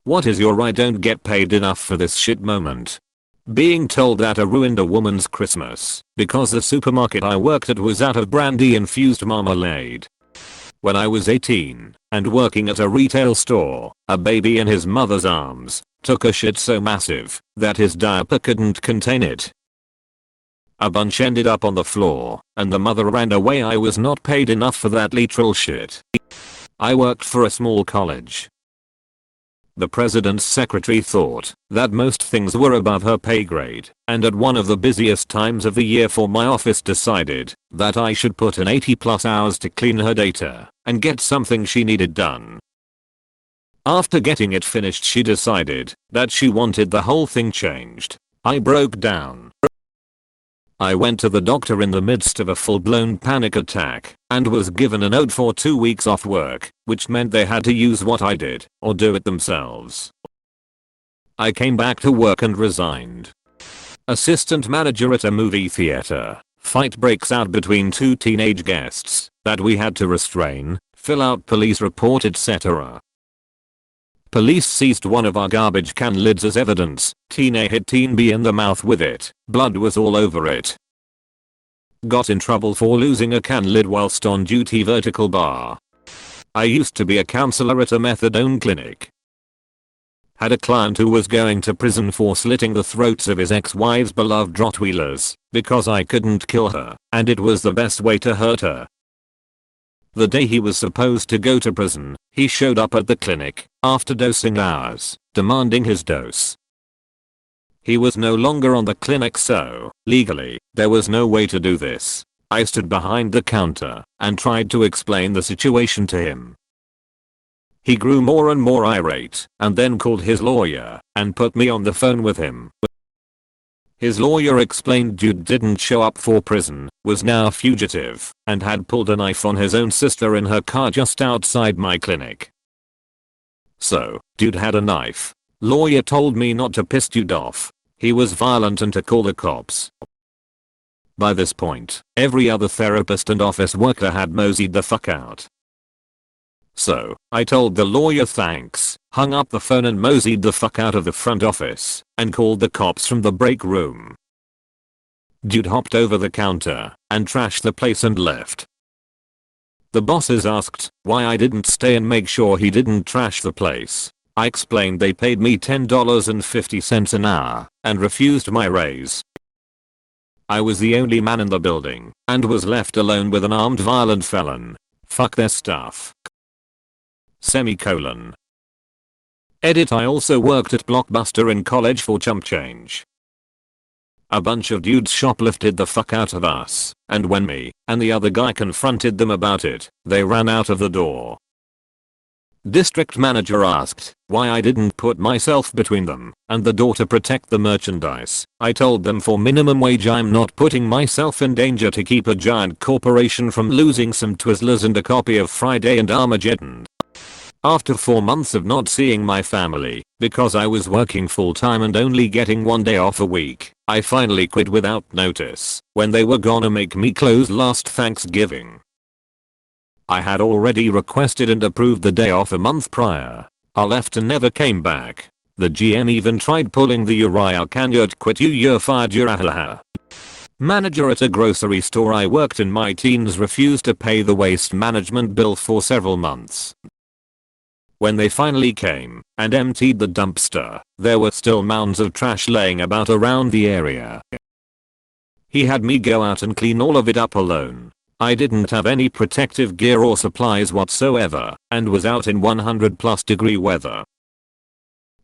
What is your "I don't get paid enough for this shit" moment? Being told that I ruined a woman's Christmas because the supermarket I worked at was out of brandy infused marmalade. When I was 18 and working at a retail store, a baby in his mother's arms took a shit so massive that his diaper couldn't contain it. A bunch ended up on the floor and the mother ran away. I was not paid enough for that literal shit. I worked for a small college. The president's secretary thought that most things were above her pay grade, and at one of the busiest times of the year for my office decided that I should put in 80+ hours to clean her data and get something she needed done. After getting it finished, she decided that she wanted the whole thing changed. I broke down. I went to the doctor in the midst of a full-blown panic attack and was given a note for 2 weeks off work, which meant they had to use what I did or do it themselves. I came back to work and resigned. Assistant manager at a movie theater. Fight breaks out between two teenage guests that we had to restrain, fill out police report, etc. Police seized one of our garbage can lids as evidence. Teen A hit Teen B in the mouth with it. Blood was all over it. Got in trouble for losing a can lid whilst on duty. Vertical bar. I used to be a counselor at a methadone clinic. Had a client who was going to prison for slitting the throats of his ex-wife's beloved Rottweilers because I couldn't kill her and it was the best way to hurt her. The day he was supposed to go to prison, he showed up at the clinic after dosing hours, demanding his dose. He was no longer on the clinic, so legally there was no way to do this. I stood behind the counter and tried to explain the situation to him. He grew more and more irate and then called his lawyer and put me on the phone with him. His lawyer explained dude didn't show up for prison, was now a fugitive, and had pulled a knife on his own sister in her car just outside my clinic. So, dude had a knife. Lawyer told me not to piss dude off. He was violent and to call the cops. By this point, every other therapist and office worker had moseyed the fuck out. So, I told the lawyer thanks, hung up the phone and moseyed the fuck out of the front office and called the cops from the break room. Dude hopped over the counter and trashed the place and left. The bosses asked why I didn't stay and make sure he didn't trash the place. I explained they paid me $10.50 an hour and refused my raise. I was the only man in the building and was left alone with an armed violent felon. Fuck their stuff. Semicolon. Edit. I also worked at Blockbuster in college for chump change. A bunch of dudes shoplifted the fuck out of us, and when me and the other guy confronted them about it, they ran out of the door. District manager asked why I didn't put myself between them and the door to protect the merchandise. I told them for minimum wage I'm not putting myself in danger to keep a giant corporation from losing some Twizzlers and a copy of Friday and Armageddon. After 4 months of not seeing my family because I was working full time and only getting 1 day off a week, I finally quit without notice when they were gonna make me close last Thanksgiving. I had already requested and approved the day off a month prior. I left and never came back. The GM even tried pulling the Uriah can you quit you're fired Uriah. Manager at a grocery store I worked in my teens refused to pay the waste management bill for several months. When they finally came and emptied the dumpster, there were still mounds of trash laying about around the area. He had me go out and clean all of it up alone. I didn't have any protective gear or supplies whatsoever and was out in 100+ degree weather.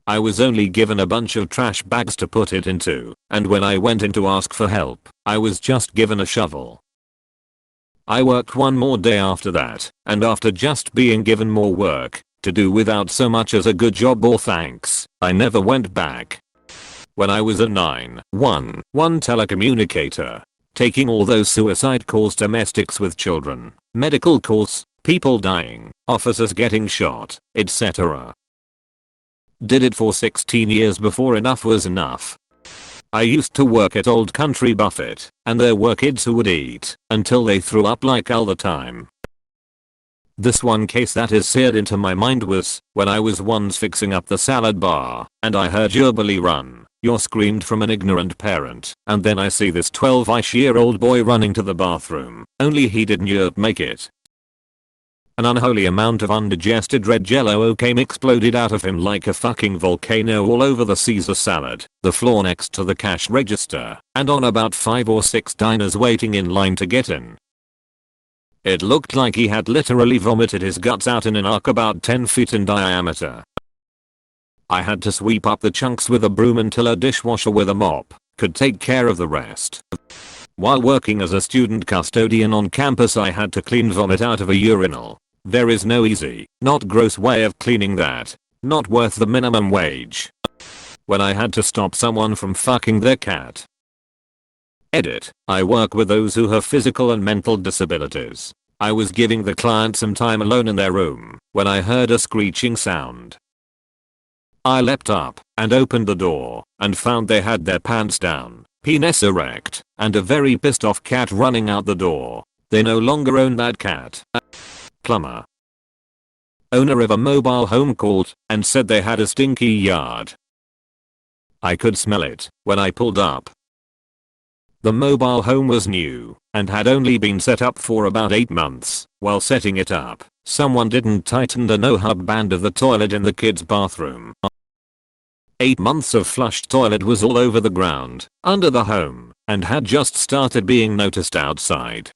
I was only given a bunch of trash bags to put it into, and when I went in to ask for help, I was just given a shovel. I worked one more day after that, and after just being given more work to do without so much as a good job or thanks, I never went back. When I was a 911 telecommunicator, taking all those suicide calls, domestics with children, medical calls, people dying, officers getting shot, etc. Did it for 16 years before enough was enough. I used to work at Old Country Buffet, and there were kids who would eat until they threw up like all the time. This one case that is seared into my mind was when I was once fixing up the salad bar and I heard your bully run. You screamed from an ignorant parent, and then I see this 12-ish-year-old boy running to the bathroom, only he didn't make it. An unholy amount of undigested red jello came exploded out of him like a fucking volcano all over the Caesar salad, the floor next to the cash register, and on about 5 or 6 diners waiting in line to get in. It looked like he had literally vomited his guts out in an arc about 10 feet in diameter. I had to sweep up the chunks with a broom until a dishwasher with a mop could take care of the rest. While working as a student custodian on campus, I had to clean vomit out of a urinal. There is no easy, not gross way of cleaning that. Not worth the minimum wage. When I had to stop someone from fucking their cat. Edit. I work with those who have physical and mental disabilities. I was giving the client some time alone in their room when I heard a screeching sound. I leapt up and opened the door and found they had their pants down, penis erect, and a very pissed off cat running out the door. They no longer own that cat. Plumber. Owner of a mobile home called and said they had a stinky yard. I could smell it when I pulled up. The mobile home was new and had only been set up for about 8 months. While setting it up, someone didn't tighten the no-hub band of the toilet in the kids' bathroom. 8 months of flushed toilet was all over the ground, under the home, and had just started being noticed outside.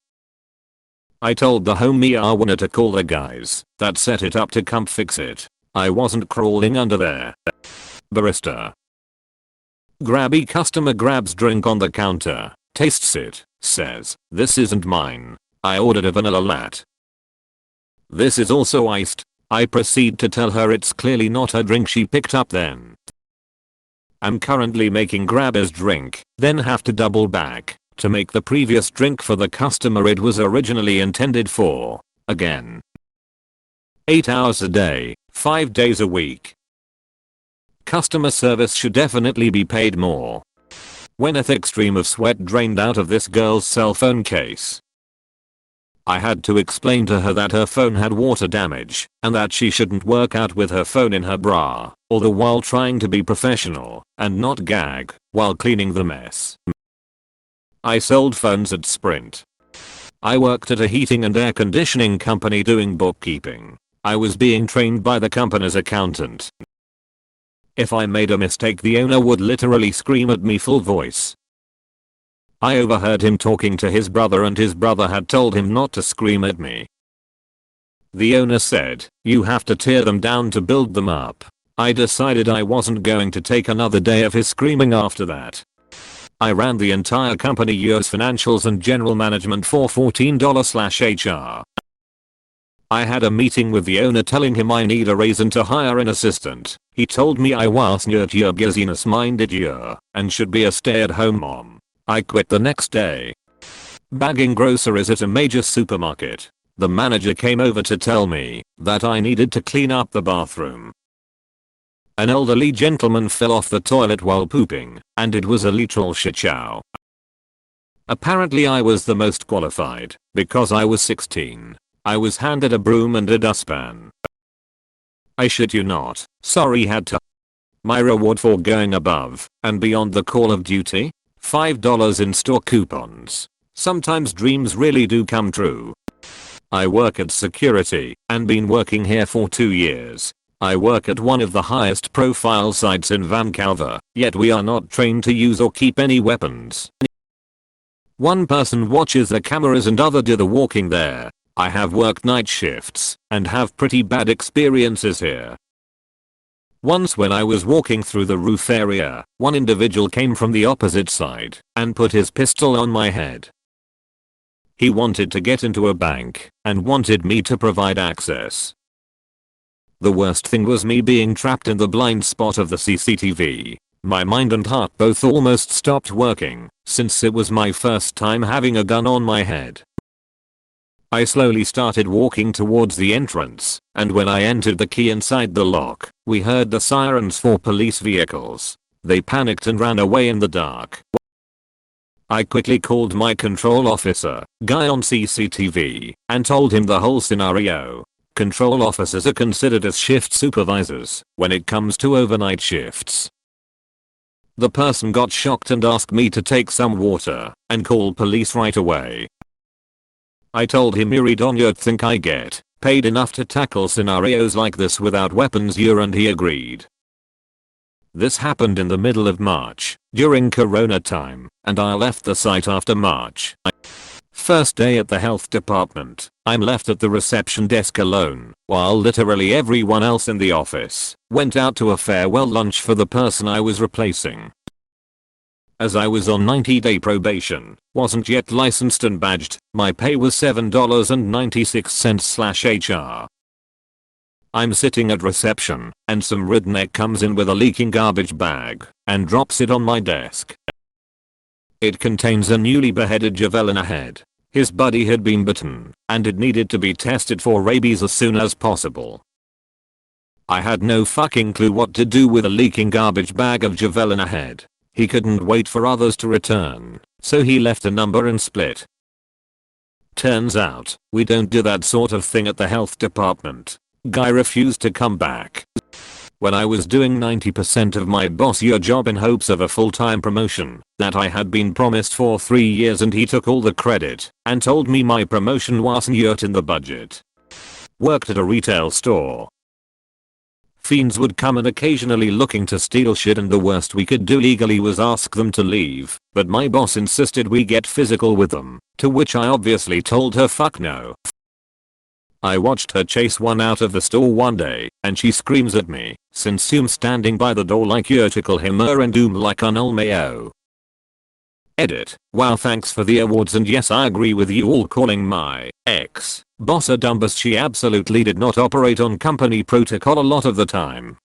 I told the home owner to call the guys that set it up to come fix it. I wasn't crawling under there. Barista. Grabby customer grabs drink on the counter, tastes it, says, "This isn't mine. I ordered a vanilla latte. This is also iced." I proceed to tell her it's clearly not her drink she picked up then. I'm currently making Grabby's drink, then have to double back to make the previous drink for the customer it was originally intended for, again. 8 hours a day, 5 days a week. Customer service should definitely be paid more. When a thick stream of sweat drained out of this girl's cell phone case, I had to explain to her that her phone had water damage and that she shouldn't work out with her phone in her bra, all the while trying to be professional and not gag while cleaning the mess. I sold phones at Sprint. I worked at a heating and air conditioning company doing bookkeeping. I was being trained by the company's accountant. If I made a mistake, the owner would literally scream at me full voice. I overheard him talking to his brother and his brother had told him not to scream at me. The owner said, "You have to tear them down to build them up." I decided I wasn't going to take another day of his screaming after that. I ran the entire company year's financials and general management for $14/HR. I had a meeting with the owner telling him I need a raise and to hire an assistant. He told me I was not your business minded year and should be a stay-at-home mom. I quit the next day. Bagging groceries at a major supermarket. The manager came over to tell me that I needed to clean up the bathroom. An elderly gentleman fell off the toilet while pooping, and it was a literal shit show. Apparently I was the most qualified, because I was 16. I was handed a broom and a dustpan. I shit you not, sorry had to. My reward for going above and beyond the call of duty? $5 in store coupons. Sometimes dreams really do come true. I work at security and been working here for 2 years. I work at one of the highest profile sites in Vancouver, yet we are not trained to use or keep any weapons. One person watches the cameras and other do the walking there. I have worked night shifts and have pretty bad experiences here. Once when I was walking through the roof area, one individual came from the opposite side and put his pistol on my head. He wanted to get into a bank and wanted me to provide access. The worst thing was me being trapped in the blind spot of the CCTV. My mind and heart both almost stopped working since it was my first time having a gun on my head. I slowly started walking towards the entrance, and when I entered the key inside the lock, we heard the sirens for police vehicles. They panicked and ran away in the dark. I quickly called my control officer, guy on CCTV, and told him the whole scenario. Control officers are considered as shift supervisors when it comes to overnight shifts. The person got shocked and asked me to take some water and call police right away. I told him you don't think I get paid enough to tackle scenarios like this without weapons and he agreed. This happened in the middle of March, during Corona time, and I left the site after March. First day at the health department, I'm left at the reception desk alone, while literally everyone else in the office went out to a farewell lunch for the person I was replacing. As I was on 90-day probation, wasn't yet licensed and badged, my pay was $7.96/HR. I'm sitting at reception, and some redneck comes in with a leaking garbage bag and drops it on my desk. It contains a newly beheaded javelina head. His buddy had been bitten, and it needed to be tested for rabies as soon as possible. I had no fucking clue what to do with a leaking garbage bag of javelina head. He couldn't wait for others to return, so he left a number and split. Turns out, we don't do that sort of thing at the health department. Guy refused to come back. When I was doing 90% of my boss year job in hopes of a full-time promotion that I had been promised for 3 years, and he took all the credit and told me my promotion wasn't yet in the budget. Worked at a retail store. Fiends would come and occasionally looking to steal shit, and the worst we could do legally was ask them to leave, but my boss insisted we get physical with them, to which I obviously told her fuck no. I watched her chase one out of the store one day, and she screams at me, since I'm standing by the door like you tickle him and doom like an Olmeo. Edit. Wow, thanks for the awards, and yes, I agree with you all calling my ex-boss a dumbass. She absolutely did not operate on company protocol a lot of the time.